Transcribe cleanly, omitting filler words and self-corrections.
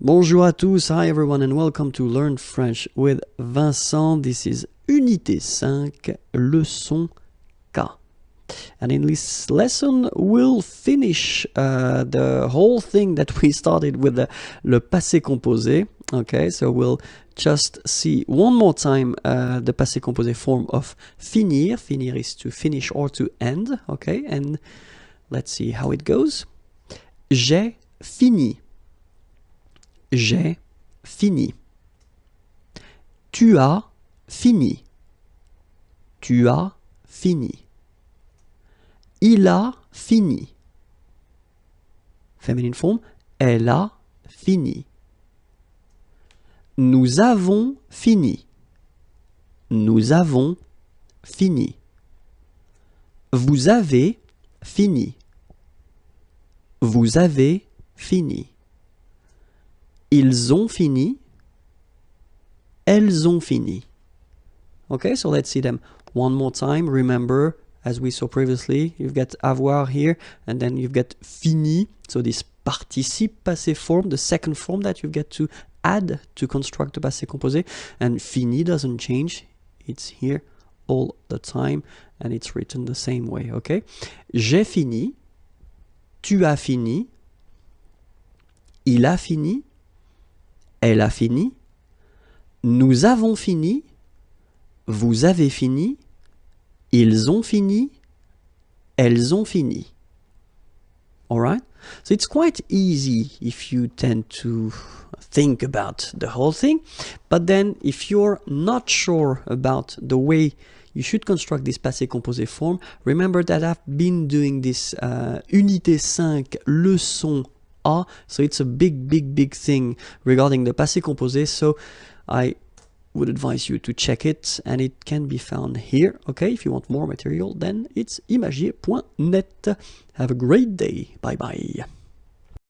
Bonjour à tous, hi everyone and welcome to Learn French with Vincent. This is Unité 5, leçon K. And in this lesson, we'll finish the whole thing that we started with le passé composé. Okay, so we'll just see one more time the passé composé form of finir. Finir is to finish or to end. Okay, and let's see how it goes. J'ai fini. J'ai fini. Tu as fini. Tu as fini. Il a fini. Feminine form. Elle a fini. Nous avons fini. Nous avons fini. Vous avez fini. Vous avez fini. Ils ont fini. Elles ont fini. Okay, so let's see them one more time. Remember, as we saw previously, you've got avoir here, and then you've got fini. So this participe passé form, the second form that you've got to add to construct the passé composé. And fini doesn't change. It's here all the time, and it's written the same way, okay? J'ai fini. Tu as fini. Il a fini. Elle a fini. Nous avons fini. Vous avez fini. Ils ont fini. Elles ont fini. Alright? So it's quite easy if you tend to think about the whole thing. But then if you're not sure about the way you should construct this passé composé form, remember that I've been doing this Unité 5 leçon A. So it's a big thing regarding the passé composé. So I would advise you to check it, and it can be found here. Okay, if you want more material, then it's imagier.net. Have a great day. Bye bye.